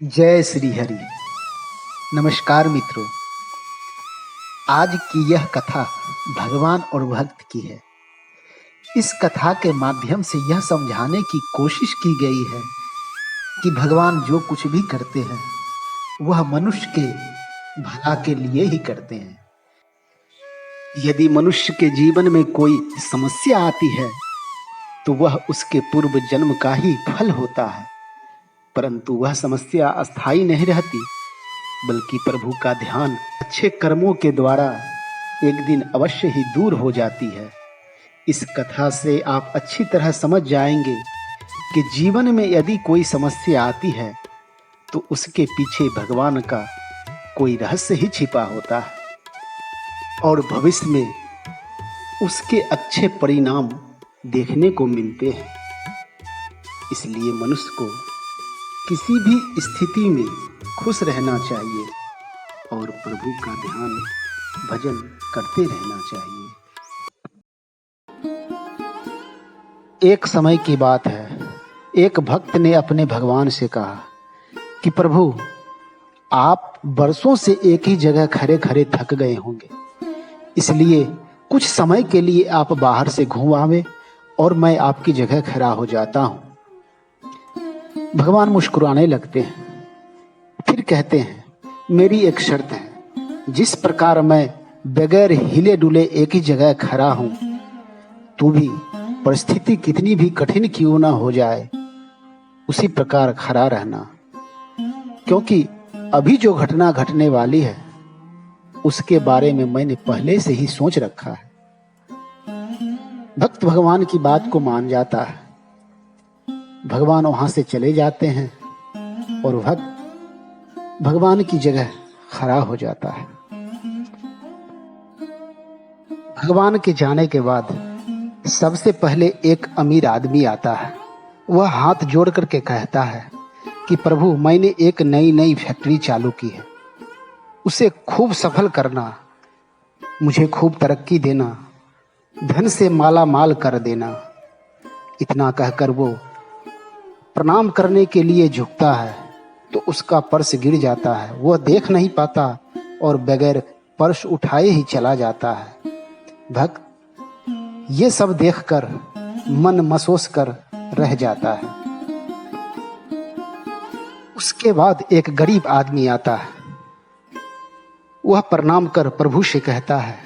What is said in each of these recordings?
जय श्री हरि। नमस्कार मित्रों, आज की यह कथा भगवान और भक्त की है। इस कथा के माध्यम से यह समझाने की कोशिश की गई है कि भगवान जो कुछ भी करते हैं वह मनुष्य के भला के लिए ही करते हैं। यदि मनुष्य के जीवन में कोई समस्या आती है तो वह उसके पूर्व जन्म का ही फल होता है, परंतु वह समस्या अस्थायी नहीं रहती, बल्कि प्रभु का ध्यान अच्छे कर्मों के द्वारा एक दिन अवश्य ही दूर हो जाती है। इस कथा से आप अच्छी तरह समझ जाएंगे कि जीवन में यदि कोई समस्या आती है तो उसके पीछे भगवान का कोई रहस्य ही छिपा होता है और भविष्य में उसके अच्छे परिणाम देखने को मिलते हैं। इसलिए मनुष्य को किसी भी स्थिति में खुश रहना चाहिए और प्रभु का ध्यान भजन करते रहना चाहिए। एक समय की बात है, एक भक्त ने अपने भगवान से कहा कि प्रभु, आप बरसों से एक ही जगह खड़े खड़े थक गए होंगे, इसलिए कुछ समय के लिए आप बाहर से घूम आवे और मैं आपकी जगह खड़ा हो जाता हूं। भगवान मुस्कुराने लगते हैं, फिर कहते हैं, मेरी एक शर्त है, जिस प्रकार मैं बगैर हिले डुले एक ही जगह खड़ा हूं, तू भी परिस्थिति कितनी भी कठिन क्यों ना हो जाए उसी प्रकार खड़ा रहना, क्योंकि अभी जो घटना घटने वाली है उसके बारे में मैंने पहले से ही सोच रखा है। भक्त भगवान की बात को मान जाता है। भगवान वहां से चले जाते हैं और भक्त भगवान की जगह खड़ा हो जाता है। भगवान के जाने के बाद सबसे पहले एक अमीर आदमी आता है। वह हाथ जोड़ करके कहता है कि प्रभु, मैंने एक नई फैक्ट्री चालू की है, उसे खूब सफल करना, मुझे खूब तरक्की देना, धन से माला माल कर देना। इतना कहकर वो प्रणाम करने के लिए झुकता है तो उसका पर्स गिर जाता है। वह देख नहीं पाता और बगैर पर्स उठाए ही चला जाता है। भक्त ये सब देखकर मन मसोस कर रह जाता है। उसके बाद एक गरीब आदमी आता है। वह प्रणाम कर प्रभु से कहता है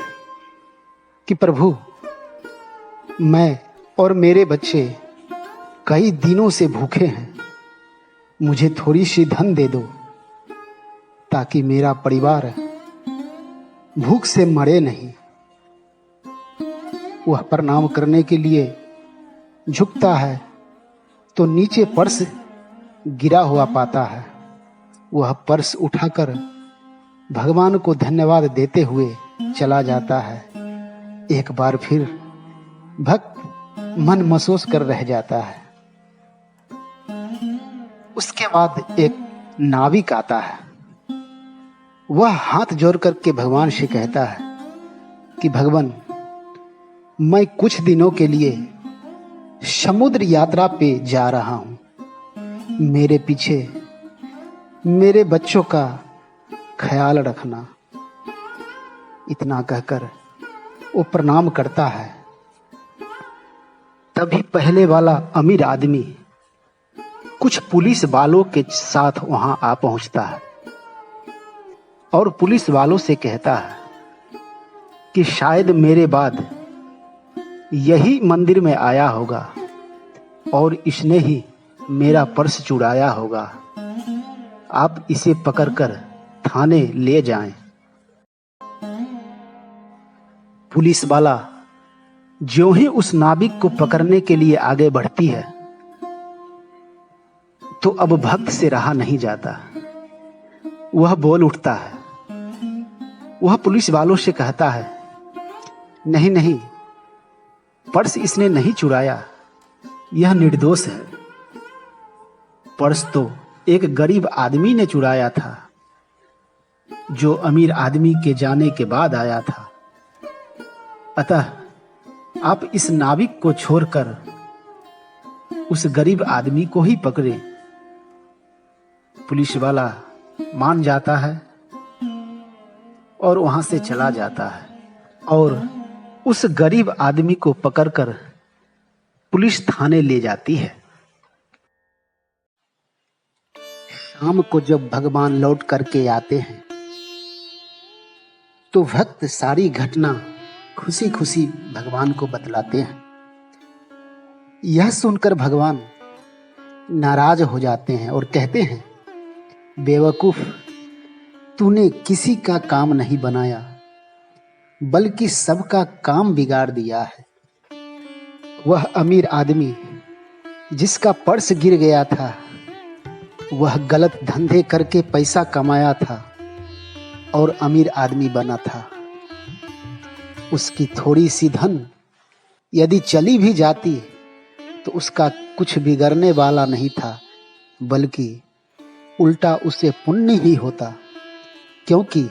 कि प्रभु, मैं और मेरे बच्चे कई दिनों से भूखे हैं, मुझे थोड़ी सी धन दे दो ताकि मेरा परिवार भूख से मरे नहीं। वह प्रणाम करने के लिए झुकता है तो नीचे पर्स गिरा हुआ पाता है। वह पर्स उठाकर भगवान को धन्यवाद देते हुए चला जाता है। एक बार फिर भक्त मन महसूस कर रह जाता है। उसके बाद एक नाविक आता है। वह हाथ जोड़ करके भगवान से कहता है कि भगवान, मैं कुछ दिनों के लिए समुद्र यात्रा पे जा रहा हूं, मेरे पीछे मेरे बच्चों का ख्याल रखना। इतना कहकर वो प्रणाम करता है। तभी पहले वाला अमीर आदमी कुछ पुलिस वालों के साथ वहां आ पहुंचता है और पुलिस वालों से कहता है कि शायद मेरे बाद यही मंदिर में आया होगा और इसने ही मेरा पर्स चुराया होगा, आप इसे पकड़कर थाने ले जाएं। पुलिस वाला ज्यों ही उस नाविक को पकड़ने के लिए आगे बढ़ती है तो अब भक्त से रहा नहीं जाता। वह बोल उठता है। वह पुलिस वालों से कहता है, नहीं नहीं, पर्स इसने नहीं चुराया, यह निर्दोष है। पर्स तो एक गरीब आदमी ने चुराया था जो अमीर आदमी के जाने के बाद आया था। अतः आप इस नाविक को छोड़कर उस गरीब आदमी को ही पकड़े। पुलिस वाला मान जाता है और वहां से चला जाता है और उस गरीब आदमी को पकड़कर पुलिस थाने ले जाती है। शाम को जब भगवान लौट करके आते हैं तो भक्त सारी घटना खुशी खुशी भगवान को बतलाते हैं। यह सुनकर भगवान नाराज हो जाते हैं और कहते हैं, बेवकूफ, तूने किसी का काम नहीं बनाया बल्कि सबका काम बिगाड़ दिया है। वह अमीर आदमी जिसका पर्स गिर गया था, वह गलत धंधे करके पैसा कमाया था और अमीर आदमी बना था। उसकी थोड़ी सी धन यदि चली भी जाती तो उसका कुछ बिगड़ने वाला नहीं था, बल्कि उल्टा उसे पुण्य ही होता, क्योंकि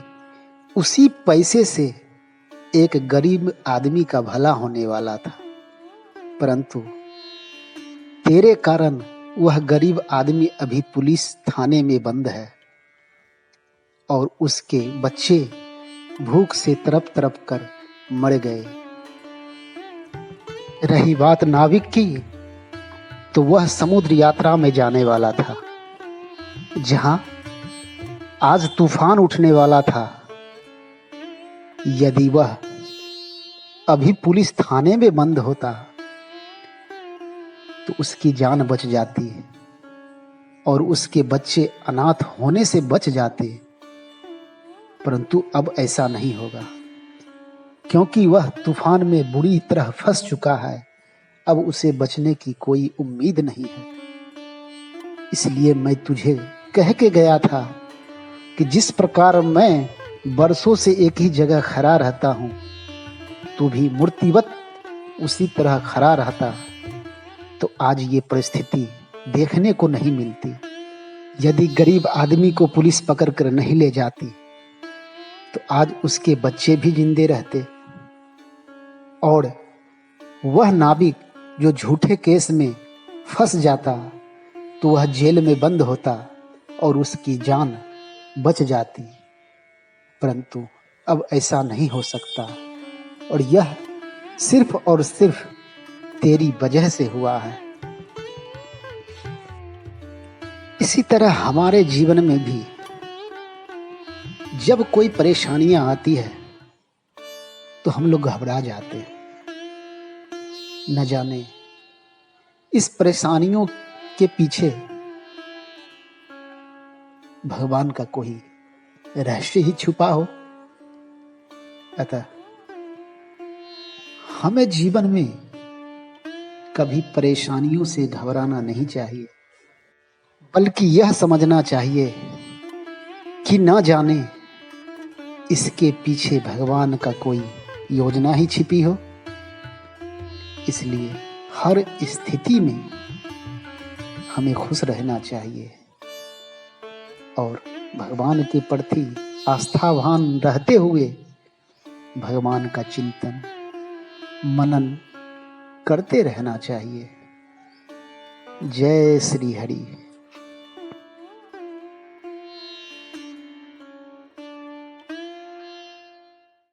उसी पैसे से एक गरीब आदमी का भला होने वाला था। परंतु तेरे कारण वह गरीब आदमी अभी पुलिस थाने में बंद है और उसके बच्चे भूख से तड़प तड़प कर मर गए। रही बात नाविक की, तो वह समुद्र यात्रा में जाने वाला था, जहां आज तूफान उठने वाला था। यदि वह अभी पुलिस थाने में बंद होता तो उसकी जान बच जाती और उसके बच्चे अनाथ होने से बच जाते। परंतु अब ऐसा नहीं होगा, क्योंकि वह तूफान में बुरी तरह फंस चुका है। अब उसे बचने की कोई उम्मीद नहीं है। इसलिए मैं तुझे कह के गया था कि जिस प्रकार मैं बरसों से एक ही जगह खड़ा रहता हूं, तू भी मूर्तिवत उसी तरह खड़ा रहता तो आज ये परिस्थिति देखने को नहीं मिलती। यदि गरीब आदमी को पुलिस पकड़ कर नहीं ले जाती तो आज उसके बच्चे भी जिंदे रहते और वह नाविक जो झूठे केस में फंस जाता तो वह जेल में बंद होता और उसकी जान बच जाती। परंतु अब ऐसा नहीं हो सकता और यह सिर्फ और सिर्फ तेरी वजह से हुआ है। इसी तरह हमारे जीवन में भी जब कोई परेशानियां आती है तो हम लोग घबरा जाते हैं। न जाने इस परेशानियों के पीछे भगवान का कोई रहस्य ही छुपा हो। अतः हमें जीवन में कभी परेशानियों से घबराना नहीं चाहिए, बल्कि यह समझना चाहिए कि न जाने इसके पीछे भगवान का कोई योजना ही छिपी हो। इसलिए हर स्थिति में हमें खुश रहना चाहिए और भगवान के प्रति आस्थावान रहते हुए भगवान का चिंतन मनन करते रहना चाहिए। जय श्री हरि।